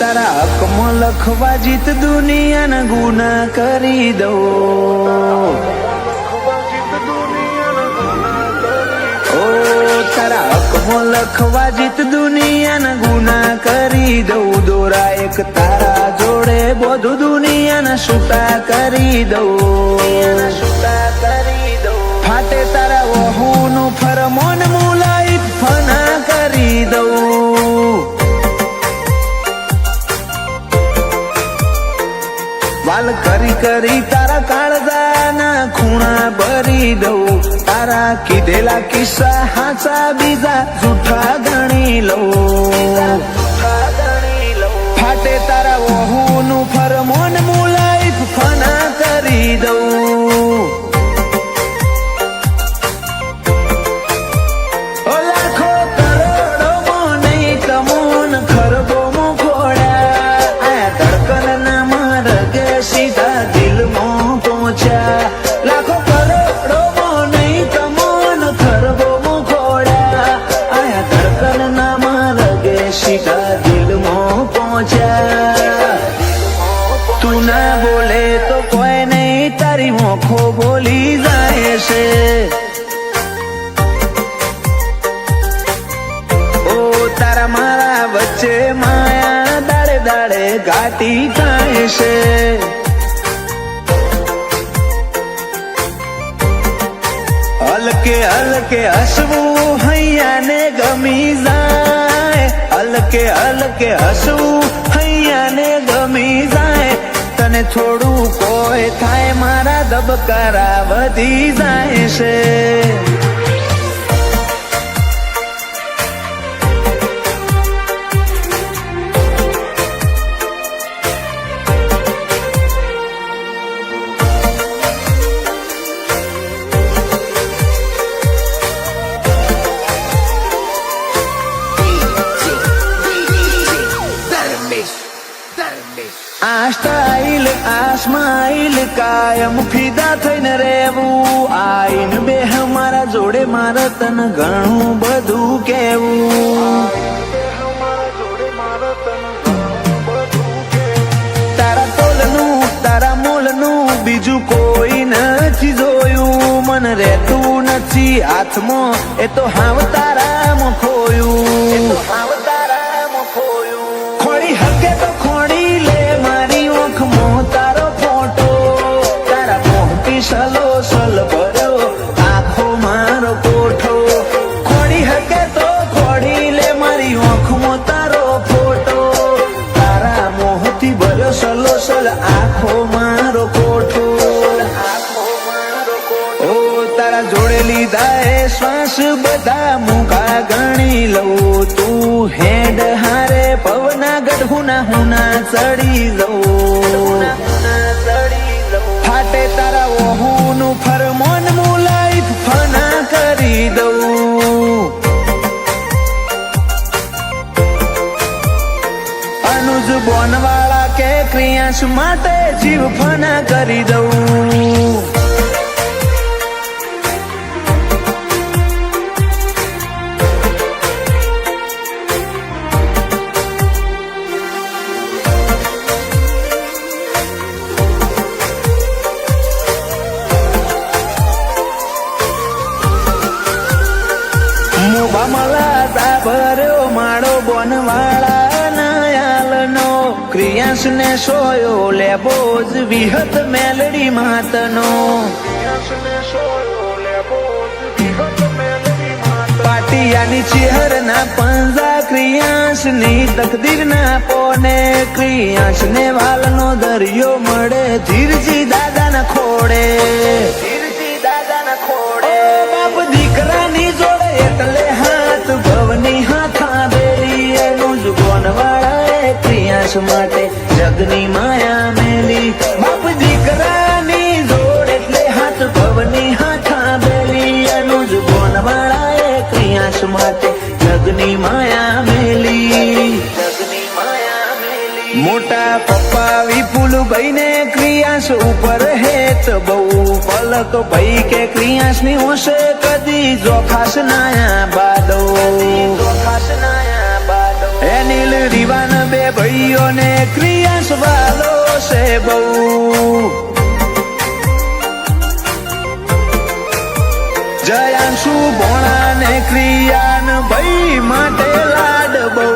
તારા હકમાં લખવા જીત દુનિયાના ગુના કરી દઉં. તારા હકમાં લખવા જીત દુનિયાના ગુના કરી દઉં. દોરા એક તારા જોડે બધું દુનિયાના છૂટા કરી દઉં. ફાટે તારા વહુનું ફરમોન મુલાઈ ફના કરી દઉં. વાલ કરી કરી તારા કાળજાના ખૂણા ભરી દઉં. તારા કીધેલા કિસ્સા હાચા બીજા જૂઠા ગણી લઉં. ફાટે તારા વહુનું ફરમોન મુલાઈ ફના કરી દઉં. લાખો કરોડોમાં નહીં તમોન ખરબોમાં ખોડ્યા. આ ધડકનના માર્ગે સીધા દિલમાં પહોંચ્યા. લાખો કરોડોમાં નહીં તમોન ખરબોમાં ખોડ્યા. આ ધડકનના માર્ગે સીધા દિલમાં પહોંચ્યા. તું ના બોલે તો કોઈ નહીં તારી મોખો બોલી જાય છે. તારા મારા વચ્ચે માયા દાડે દાડે ઘાટી થાય છે. હલકે હલકે હસવું હૈયાને ગમી જાય. હલકે હલકે હસવું હૈયાને ગમી જાય. તને થોડું કોઈ થાય મારા ધબકારા વધી જાય છે. આ સ્ટાઇલ આ સ્માઇલ કાયમ ફિદા થઈને રહેવું. આઈન બે મારા જોડે મારે તને ઘણું બધું કેવું. તારા તોલનું તારા મોલનું બીજું કોઈ નથી જોયું. મને રહેતું નથી હાથમાં એ તો હાવ તારામાં ખોયું. ખોડી હકે તો ખોડી લે મારી ઓંખમાં તારો ફોટો. તારા મોહથી સલો સલ ભર્યો આખો મારો કોઠો. ખોડી હકે તો ખોડી લે મારી ઓંખમાં તારો ફોટો. તારા મોહથી ભર્યો સલો સલ આખો મારો કોઠો. ઓ તારા જોડે લીધા એ શ્વાસ બધા મુકા ગણી લઉં. તું હેડ હારે પવના ગઢુના હુના ચડી જવું. ફાટે તારા વહુનું ફરમોન મુલાઈ ફના કરી દઉં. અનુજ બોનવાળા કે ક્રિયાંશ માટે જીવ ફના કરી દઉં. ભર્યો માળો બોનવાળા નયાલનો. ક્રિયાંશ ને સોયો લેબો જ વિહત મેલડી માતનો. પાટિયાની ચેહરના પંજા ક્રિયાંશ ની તકદીર ના પોને. ક્રિયાંશ ને વાલનો દરિયો મળે ધીરજી દાદા ના ખોડે. બાપ દીકરાની જોડે એટલે હાથ ભવની હાથા બેલી. એનું જ બોનવાળા ક્રિયાંશ માટે જગની માયા મેલી. બાપ દીકરાની જોડ એટલે હાથ ભવની હાથા બેલી. એનું જ બોનવાળા ક્રિયાંશ માટે જગની માયા મેલી. મોટા પપ્પા વિપુલભાઈ ને ક્રિયાંશ ઉપર હેત બહુ. પલક ભાઈ કે ક્રિયાંશ ની હોશે કદી જોખાશ નાયા બાદો. અનિલ રીવાન બે ભાઈઓને ક્રિયાસ વાલો છે બહુ. જયાંશુ ભોણા ને ક્રિયાન ભાઈ માટે લાડ બહુ.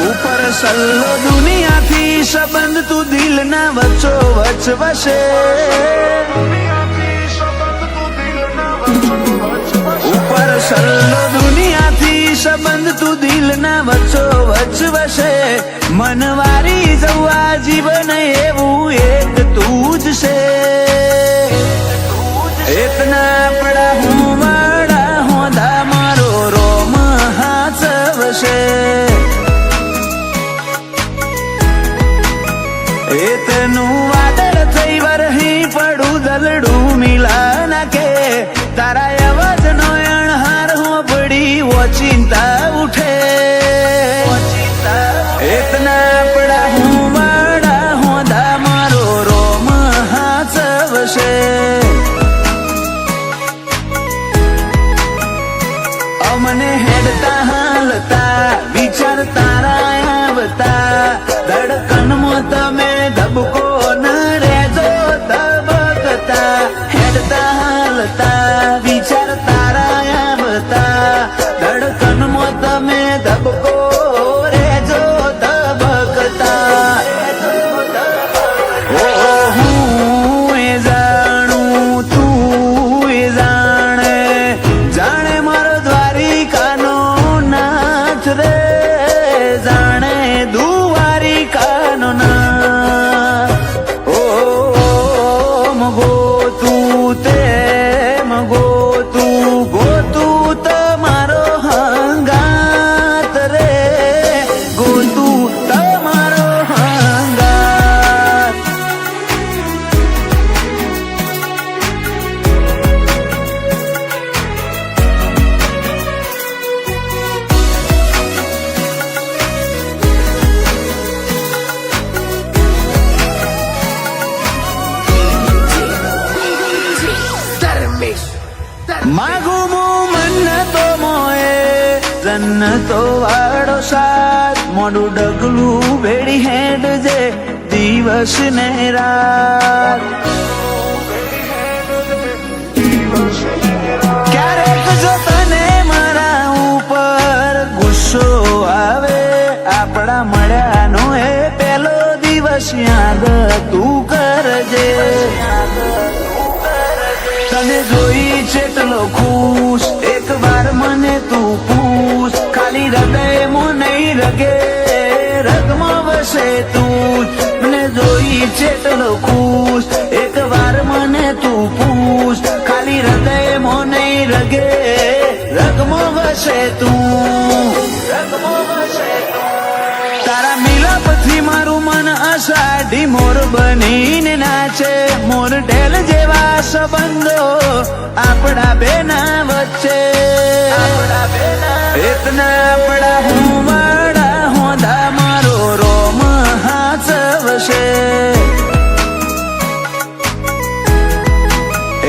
ઉપર સલ્લો દુનિયાથી સંબંધ તું દિલ ના વચ્ચો વચ વસે. ઉપર સલ્લો દુનિયાથી સંબંધ તું દિલ ના વચ્ચો વચ વસે. મનવારી જવા જીવન એવું એક તું જ છે. એતના પડા હું વાડા હોદા મારો રોમ હાચવશે. એતનું વાદળ થઈ વરહી પડું દલડું મિલા નાખે. તારા અવાજ નો અણહાર હો પડી ઓ ચિંતા ઉઠે. એતના પડા હું વાડા હોદા મારો રોમ હાચવશે. અમને હેડતા હાલતા વિચાર તારા આવતા. ધડકનમાં તમે ધબકો ન રેજો ધબકતા. હેડતા હાલતા વિચાર તારા આવતા. ધડકનમાં તમે ધબકો રેજો ધબકતા. ઓ હું એ જાણું તું એ જાણે. જાણે મારો દ્વારિકાનો નાથ રે. જાણે દ્વારિકાનો નાથ. ઓ ગોતું તે ગોતું તમારો હંગાત રે. ગોતું તમારો હંગાત. માગું હું મન્નતો મોએ જન્નતો વાળો સાથ. મોડું ડગલું બેડી હેડ જે દિવસ ને રાત. ક્યારેક જો તને મારા ઉપર ગુસ્સો આવે. આપણા મળ્યાનો એ પેલો દિવસ યાદ તું કરજે. તને જોઈ ચેટલો ખુશ એક વાર મને તું પૂછ. ખાલી હૃદયમાં નહીં રગે રગમાં વસે તું. મને જોઈ ચેટલો ખુશ એક વાર મને તું પૂછ. ખાલી હૃદયમાં નહીં રગે રગમાં વસે તું. તારા મિલાપથી મારું મન અષાઢી મોર બનીને નાચે. મોર ઢેલ જેવા સંબંધો આપણા બેના વચ્ચે. એતના પડા હું વાડા હોદા મારો રોમ હાચવશે.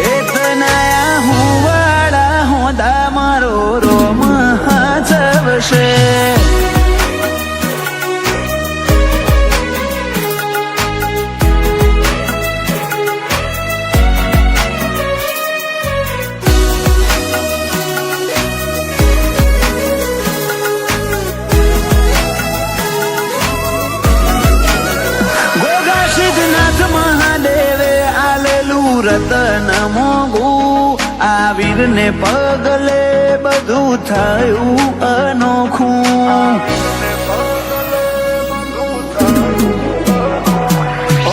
એતના હું વાડા હોદા મારો રોમ હાચવશે. રતન મોગું આ વીરને પગલે બધું થયું અનોખું.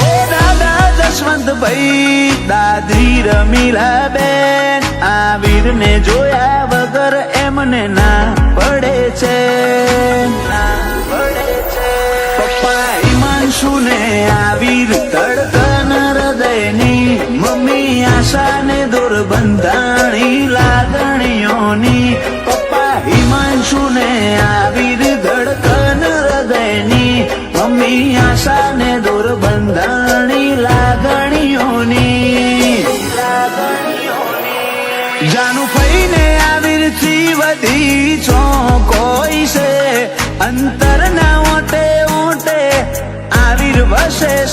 ઓ દાદા જશવંતભાઈ દાદી રમીલા બેન. આ વીરને જોયા વગર એમને ના પડે છે. પપ્પા હિમાંશુ ને આ વીર ધડકન હૃદયની. મમ્મી આશાને દોર બંધાણી લાગણીઓની. પપ્પા હિમાંશુ ને આ વીર ધડકન હૃદયની. મમ્મી આશાને દોર બંધાણી લાગણીઓની. જાનું ફઈને આ વીરથી વધી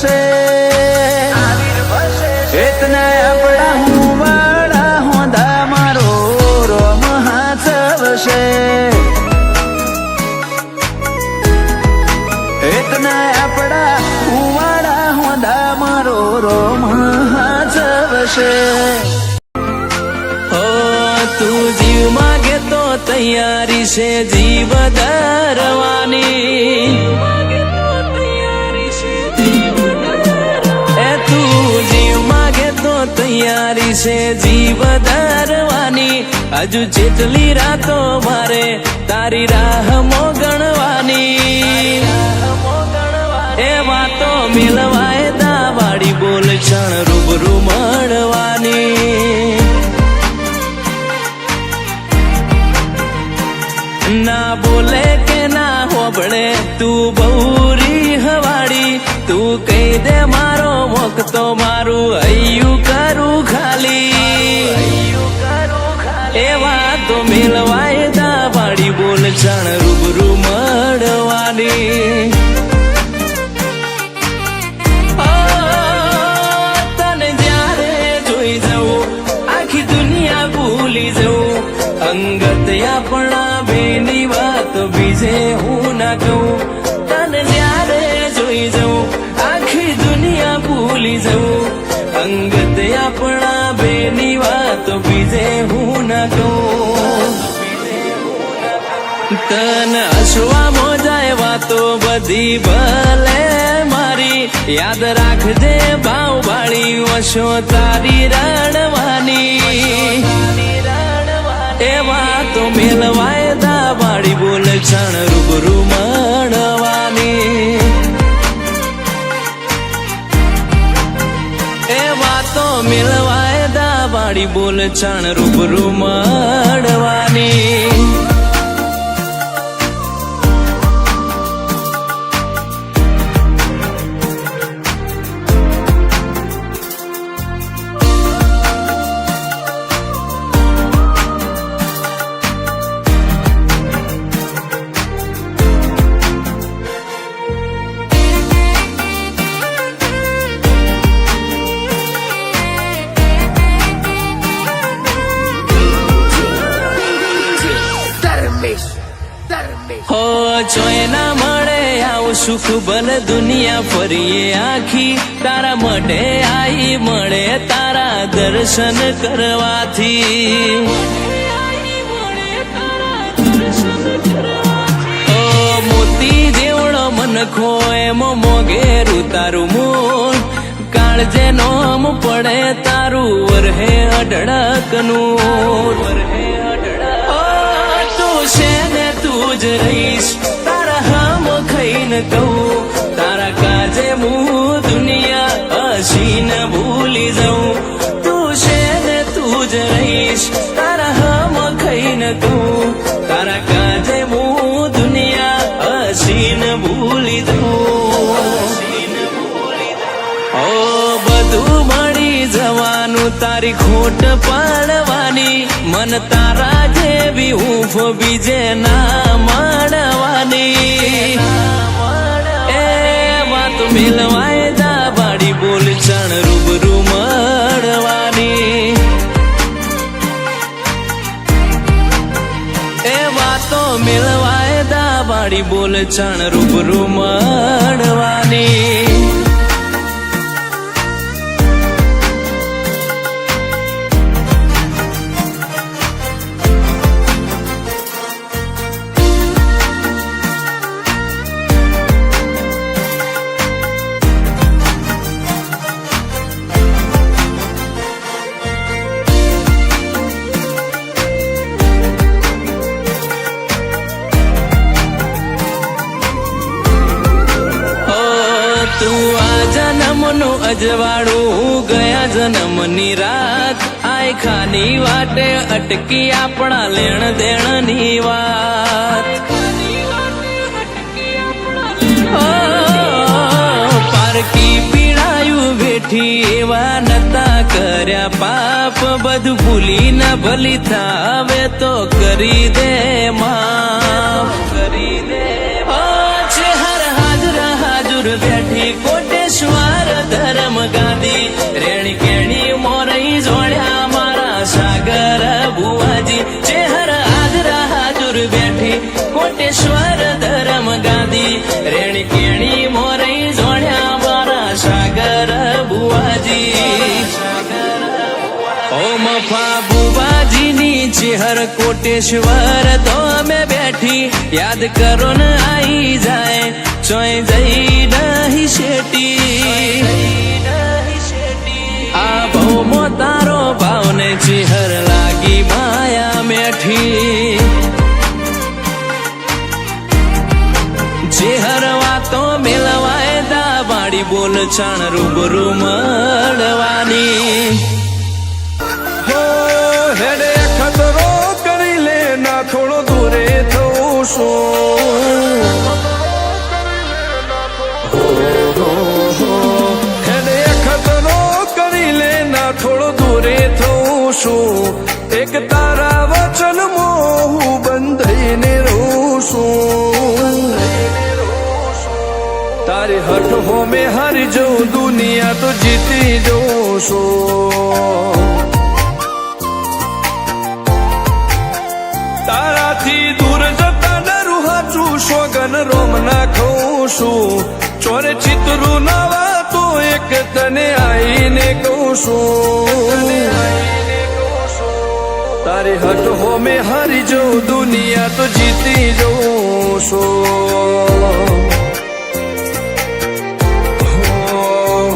વસે એતના આપણા હું વાળા હોંદા મારો રોમ હાથ વસે એતના આપણા ઉવાડા હોંદા મારો રોમ હાથ વસે તું જીવ માગે તો તૈયારી છે જીવ ધરવાની એ તું જીવ માગે તો તૈયારી છે જીવ ધરવાની હજુ જેટલી રાતો મારે તારી રાહ મોગણવાની એ વાતો મિલવાય દાવાડી બોલ ક્ષણ રૂબરૂ મળવાની ના બોલે કે ના હોબળે તું બહુરી હવાડી તું કહી દે મારો વખતો મારું હૈયું કરું ખાલી એવા તો મેલવાય દાવાડી બોલ ક્ષણ રૂબરૂ મળવાની તને જ્યારે જોઈ જવું આખી દુનિયા ભૂલી જવું અંગત આપણા બેની વાત બીજે હું ના કહું તને જ્યારે જોઈ જવું આખી દુનિયા ભૂલી જવું અંગત આપણા બેની વાત બીજે હું ના કહું તને હસવા મોજાય વાતો બધી ભલે મારી યાદ રાખજે ભાવ બાળી વશો તારી રણવાની એવા તો મેલવાય દાવાડી બોલ ક્ષણ રૂબરૂ મળવાની એવા તો મેલવાય દાવાડી બોલ ક્ષણ રૂબરૂ મળવાની હો જોઈ ના મળે આવું સુખ ભલે દુનિયા ફરીએ આખી તારા મઢે આઈ મળે તારા દર્શન કરવાથી ઓ મોતી જેવડો મનખો એમ મોગેરું તારું મૂળ કાળજે નોમ પડે તારું વરહે અઢળકનું છે ને તું જ રહીશ તારા હામ ખાઈને કહું તારા કાજે હું દુનિયા હસીને ભૂલી જાઉં તું છે ને તું જ રહીશ તારા હામ ખાઈને કહું તારા કાજે હું દુનિયા હસીને ભૂલી જાઉં ઓ બધું મળી જવાનું તારી ખોટ પાડવાની મન તારા જેવી હૂંફ બીજે ના મળવાની એ વાત મિલવાય દાવાડી બોલ ક્ષણ રૂબરૂ મળવાની એ વાતો મિલવાય દાવાડી બોલ ક્ષણ રૂબરૂ મળવાની તું આ જન્મનું અજવાળું ગયા જન્મની રાત આય ખાની વાટે અટકી આપણા લેણ દેણની વાત પારકી પીડાયું બેઠી એવા નતા કર્યા પાપ બધું ભૂલી ના ભલી થાવે તો કરી દે માફ કરી દે છે હર હાજર હાજર બેઠી કોટેશ્વર કોટેશ્વર ધરમ ગાદી રેણી કેણી મોરઈ જોડ્યા મારા સાગર બુવાજી ઓ મફા બુવાજીની ચેહર કોટેશ્વર તો અમે બેઠી યાદ કરો ને આઈ જાય ચોય જઈ નહીં શેટી આ ભૌમો તારો ભાવને ચેહર લાગી માયા મેઠી ચેહર વાતો મેલવાય દા બાડી બોલ છાણ રૂબરૂ મળવાની હેડે ખતરો કરી લે ના થોડો દૂરે થવું શું હેડે ખતરો કરી લે ના થોડો દૂરે થવું શું એક તારા વચન મોહ બંધાઈને રહું છું તારી હઠ હો મેં હારી જઉં દુનિયા તો જીતી જઉં છું તારાથી દૂર જતા ડરું હાચું સોગન રોમ ના ખઉં છું ચોરે ચિતરું નવા તો એક તને આઈને કહું છું તારી હટ હો મેં હારી જઉં દુનિયા તો જીતી જઉં છું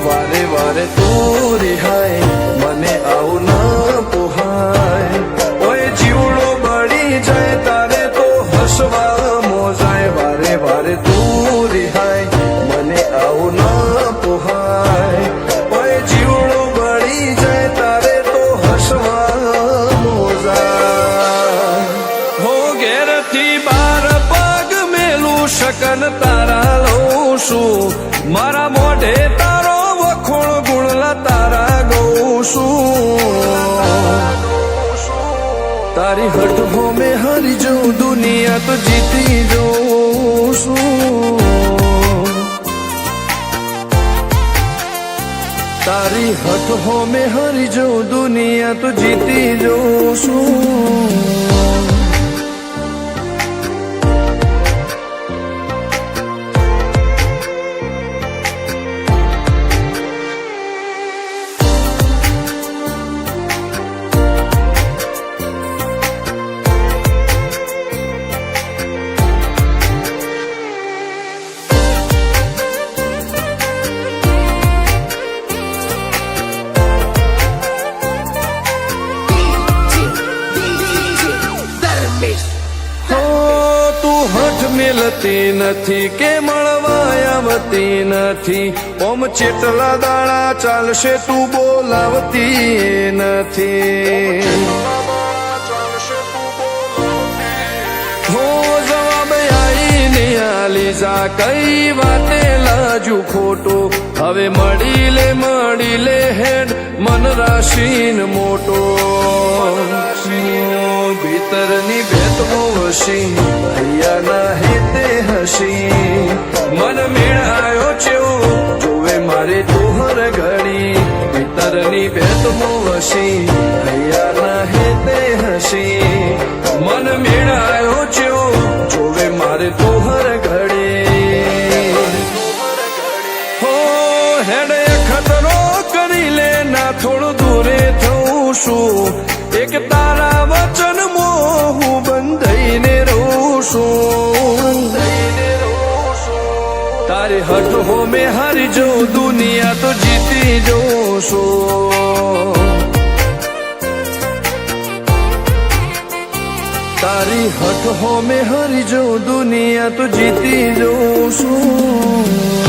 વારે વારે તું રિહાય મને આવું ના પોહાય ઓય જીવડો બળી જાય તારે તો હસવા મોજાય વારે વારે તું રિહાય મને આવું ના પોહાય ઓય જીવડો બળી જાય તારે તો હસવા મોજાય હો ઘેરથી બાર પગ મેલું શકન તારા લઉં છું મારા મોઢે તારો વખોણ ગુણલા તારા ગઉં છું તારી હઠ હો મેં હારી જઉં દુનિયા તો જીતી જઉં છું તારી હઠ હો મેં હારી જઉં દુનિયા તો જીતી જઉં છું મિલતી નથી કે મળવા આવતી નથી ઓમ ચેટલા દાડા ચાલશે તું બોલાવતી નથી હો જવાબ આઈને આલી જા કઈ વાતે લાજુ ખોટો હવે મળી લે હેડ મન રાશીન મોટો ભીતરની ભેતમો હસી ભૈયા ના હેતે હસી મન મેળાયો ચેવો જોવે મારે તોહર ઘડી ભીતરની ભેતમો હસી ભૈયા ના હેતે હસી મન મેળાયો ચેવો જોવે મારે તોહર ઘડી હો હેડે ખતરો કરી લે ના થોડું દૂરે થવું શું એક તારા વચન મોહ બંધાઈને રહું છું તારી હઠ હો મેં હારી જઉં દુનિયા તો જીતી જઉં છું તારી હઠ હો મેં હારી જઉં દુનિયા તો જીતી જઉં છું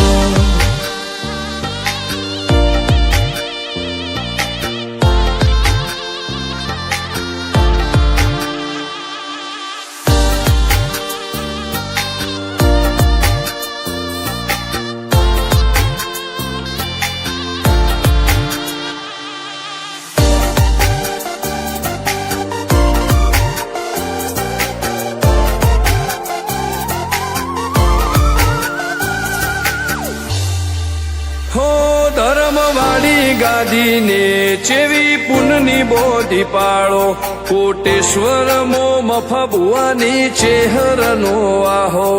ગાદીને ચેવી પુનની બોધી પાળો કોટેશ્વર મો મફા ભુવાની ચેહરનો આહો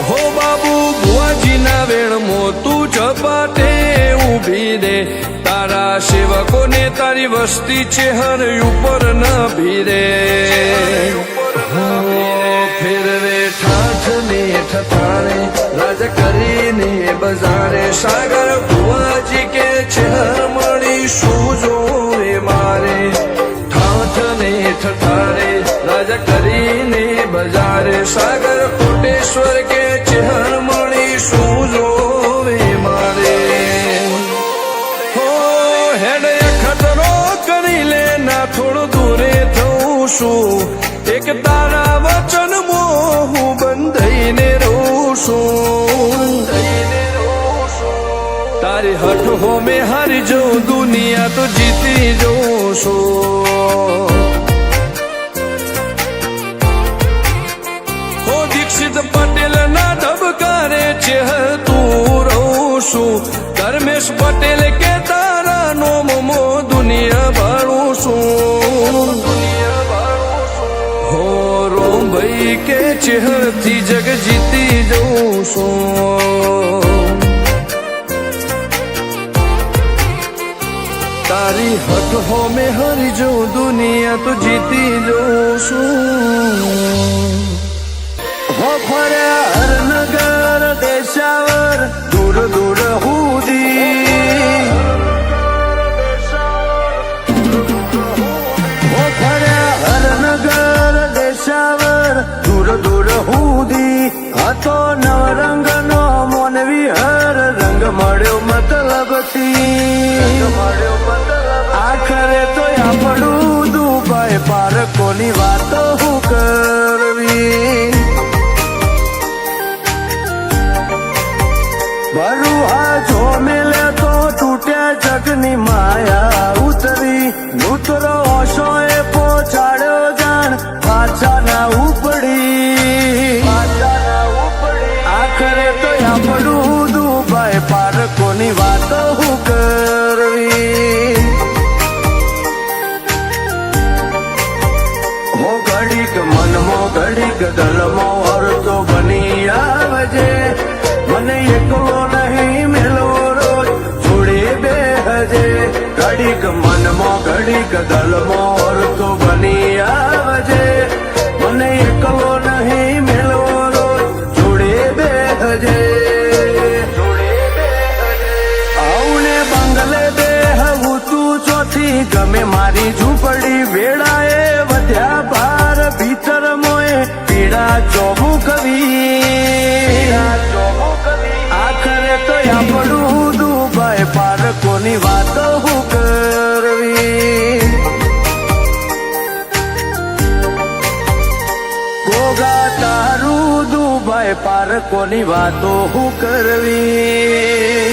હો બાબુ ભુવાજીના વેણમો તું ઝપાટે ઊભી દે તારા સેવકોને તારી વસ્તી ચેહર ઉપર ન ભીરે ફેરવે ઠાઠ ને ઠઠાણે રાજ કરીને બજારે સાગર ભુવાજી કે ચેહર મળી શું જોવે મારે ઠાઠ ને ઠઠાણે રાજ કરીને બજારે સાગર કોટેશ્વર કે ચેહર મળી શું જોવે મારે હો હેડ ખતરો કરી લે ના થોડું દૂરે થઉં છું એક તારા વચન હું બંધાઈને રહું છું તારી હઠ હો મેં હારી જઉં દુનિયા તો જીતી જઉં છું હો દીક્ષિત પટેલ ના ધબકારે ચેહર તું રહું છું ધર્મેશ પટેલ કે તારા નોમો દુનિયા ભાળું છું હો રોમ ભાઈ કે ચેહર થી જગ જીતી જઉં છું તારી હઠ હો મેં હારી જઉં દુનિયા તો જીતી જઉં છું હો ફર્યા હરનગર દેશાવર દૂર દૂર હુદી હો ફર્યા હરનગર દેશાવર દૂર દૂર હુદી હતો નવરંગનો મોનવી હર રંગ મળ્યો મતલબથી આખરે તો આપણું દુબઈ પારકોની વાતો હું કરવી બરુહા જો મેલે તો તૂટ્યા જગની માયા ઉતરી નૂતરો ઓશોએ પહોંચાડ્યો જાણ પાછા ના ઉપડી આખરે તો આપણું દુબઈ પારકોની વાતો હું કરવી હો ઘડીક મનમો ઘડીક દલમો અર્થો બની આવજે મને એકલો નહીં મેલવો રોજ જોડે બેહજે ઘડીક મનમો ઘડીક દલમો અર્થો બની આવજે મને એકલો નહીં મેલવો રોજ જોડે બેહજે આઉને બંગલે બેહવું તું ચોથી ગમે મારી ઝૂંપડી વેળાએ વધ્યા ભાર ભીતર મોએ પીડા ચોમું કવી આખરે તો આપણું દુબઈ પારકોની વાતો હું કરવી ગોગા તારું દુબઈ પારકોની વાતો હું કરવી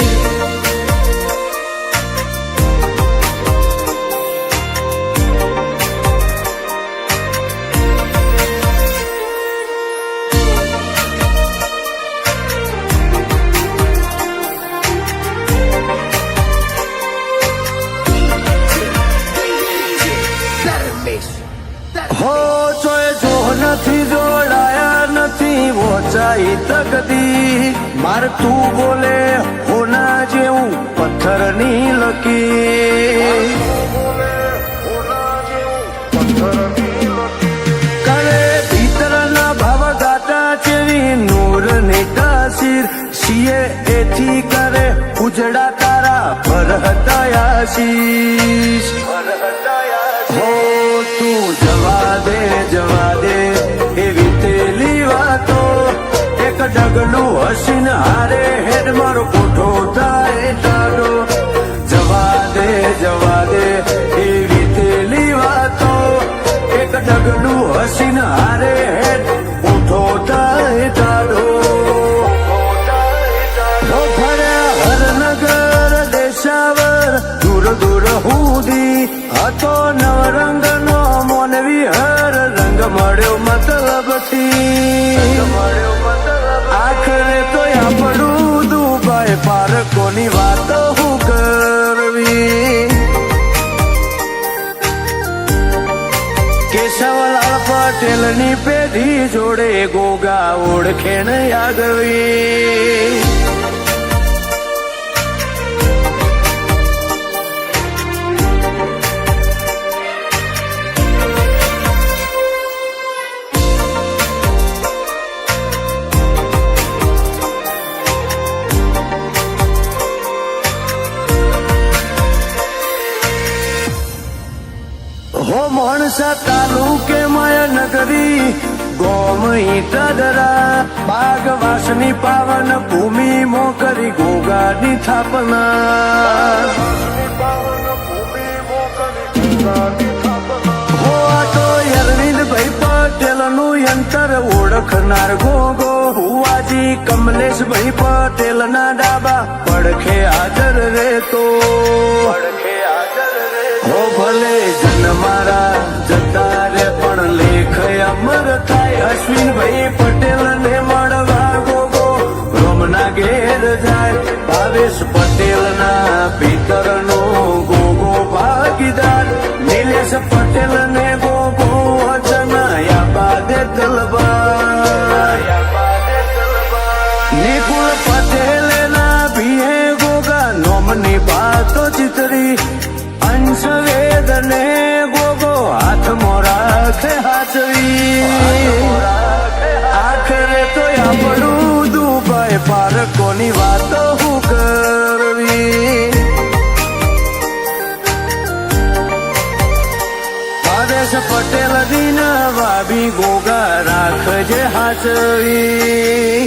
હો ચોય જો નથી જોડાયા નથી વોચાઈ તકદી માર તું બોલે હોના જેવું પથ્થરની લકી કરે ભીતરના ભાવ ગાતા ચેવી નૂરની તાસીર શીએ એથી કરે ઉજડા તારા ભરહતા આશીષ હો તું જવા દે એવી તેલી વાતો એક ડગલું હસીન હારે હેડ મારો કોઠો થાય ટાઢો જવા દે એવી તેલી વાતો એક ડગલું હસીન હારે હેડ કોઠો થાય ટાઢો ફર્યા હરનગર દેશાવર દૂર દૂર હુદી હતો નવરંગનો મોનવી હર રંગ મળ્યો મતલબથી આખરે તો આપણું પારકોની વાત હું કરવી. કેશવલાલ પટેલની પેઢી જોડે ગોગા ઓળખે ને આગવી. હો માણસા તાલુકે માયાનગરી ગોમ ઈટદરા બાગવાસની પાવન ભૂમિ મોકરી ગોગાની થાપના. હો આ તો અરવિંદભાઈ પટેલનું યંત્ર ઓળખનાર ગોગો હુવાજી કમલેશભાઈ પટેલના ડાબા પડખે હાજર રહેતો. હો ભલે જન મારા જતા રે પણ લેખ અમર થાય. અશ્વિનભાઈ પટેલ ને મળવા ગોગો રોમના ઘેર જાય. ભાવેશ પટેલ ના પિતર નો ગોગો ભાગીદાર. નિલેશ પટેલ ને ગોગો વચન બાદે તલવાર. નિકુળ પટેલ ના ભીએ ગોગા નોમની બાતો ચિતરી. અંશ વેદ ને ગોગો હાથમાં રાખે હાચવી. આખરે તો આપણું દુભાઈ પારકોની વાતો હું કરવી. ભાવેશ પટેલ દિન વાબી ગોગા રાખજે હાચવી.